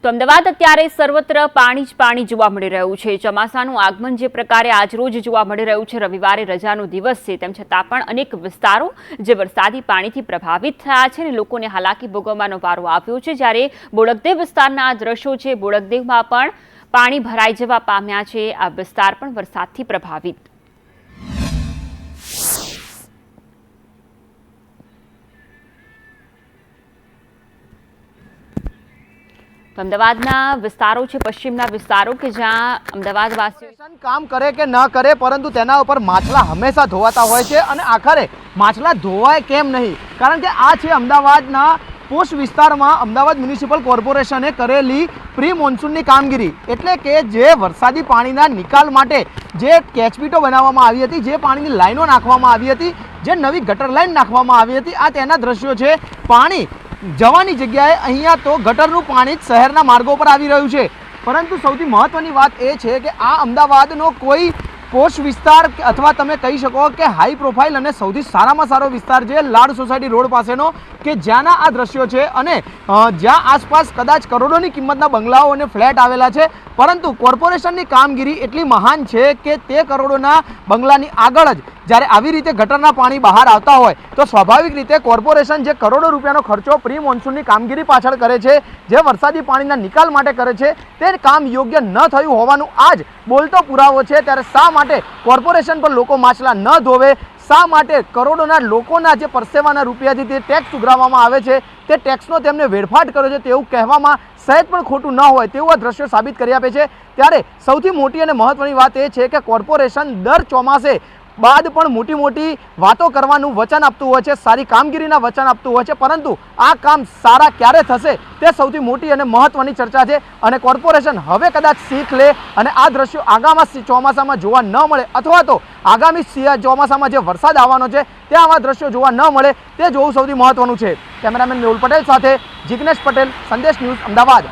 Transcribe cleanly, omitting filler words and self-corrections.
તો અમદાવાદ અત્યારે સર્વત્ર પાણી જ પાણી જોવા મળી રહ્યું છે। ચોમાસાનું આગમન જે પ્રકારે આજરોજ જોવા મળી રહ્યું છે, રવિવારે રજાનો દિવસ છે, તેમ છતાં પણ અનેક વિસ્તારો જે વરસાદી પાણીથી પ્રભાવિત થયા છે અને લોકોને હાલાકી ભોગવવાનો વારો આવ્યો છે। જ્યારે બોડકદેવ વિસ્તારના આ દ્રશ્યો છે, બોડકદેવમાં પણ પાણી ભરાઈ જવા પામ્યા છે। આ વિસ્તાર પણ વરસાદથી પ્રભાવિત। અમદાવાદના વિસ્તારો છે, પશ્ચિમના વિસ્તારો કે જ્યાં અમદાવાદવાસીઓ કામ કરે કે ન કરે, પરંતુ તેના ઉપર માછલા હંમેશા ધોવાતા હોય છે। અને આખરે માછલા ધોવાય કેમ નહીં, કારણ કે આ છે અમદાવાદના પોસ્ટ વિસ્તારમાં અમદાવાદ મ્યુનિસિપલ કોર્પોરેશને કરેલી પ્રી મોન્સૂનની કામગીરી, એટલે કે જે વરસાદી પાણીના નિકાલ માટે જે કેચપીટો બનાવવામાં આવી હતી, જે પાણીની લાઈનો નાખવામાં આવી હતી, જે નવી ગટર લાઈન નાખવામાં આવી હતી, આ તેના દ્રશ્યો છે। પાણી જવાની જગ્યાએ અહીંયા તો ગટરનું પાણી જ શહેરના માર્ગો પર આવી રહ્યું છે। પરંતુ સૌથી મહત્વની વાત એ છે કે આ અમદાવાદનો કોઈ પોસ્ટ વિસ્તાર અથવા તમે કહી શકો કે હાઈ પ્રોફાઇલ અને સૌથી સારામાં સારો વિસ્તાર છે લાડ સોસાયટી રોડ પાસેનો, કે જ્યાંના આ દ્રશ્યો છે અને જ્યાં આસપાસ કદાચ કરોડોની કિંમતના બંગલાઓ અને ફ્લેટ આવેલા છે, પરંતુ કોર્પોરેશનની કામગીરી એટલી મહાન છે કે તે કરોડોના બંગલાની આગળ જ જ્યારે આવી રીતે ગટરના પાણી બહાર આવતા હોય તો સ્વાભાવિક રીતે કોર્પોરેશન જે કરોડો રૂપિયાનો ખર્ચો પ્રી મોન્સૂનની કામગીરી પાછળ કરે છે, જે વરસાદી પાણીના નિકાલ માટે કરે છે, તે કામ યોગ્ય ન થયું હોવાનું આજ બોલતો પુરાવો છે। ત્યારે શા માટે કોર્પોરેશન પર લોકો માછલા ન ધોવે, શા માટે કરોડોના લોકોના જે પરસેવાના રૂપિયાથી તે ટેક્સ ઉઘરાવવામાં આવે છે તે ટેક્સનો તેમને વેડફાટ કર્યો છે તેવું કહેવામાં સહેજ પણ ખોટું ન હોય તેવું આ દ્રશ્યો સાબિત કરી આપે છે। ત્યારે સૌથી મોટી અને મહત્વની વાત એ છે કે કોર્પોરેશન દર ચોમાસે બાદ પણ મોટી મોટી વાતો કરવાનું વચન આપતું હોય છે, સારી કામગીરીના વચન આપતું હોય છે, પરંતુ આ કામ સારા ક્યારે થશે તે સૌથી મોટી અને મહત્વની ચર્ચા છે। અને કોર્પોરેશન હવે કદાચ શીખ લે અને આ દ્રશ્યો આગામી ચોમાસામાં જોવા ન મળે, અથવા તો આગામી ચોમાસામાં જે વરસાદ આવવાનો છે ત્યાં આવા દ્રશ્યો જોવા ન મળે, તે જોવું સૌથી મહત્વનું છે। કેમેરામેન મેહુલ પટેલ સાથે જિગ્નેશ પટેલ, સંદેશ ન્યૂઝ, અમદાવાદ।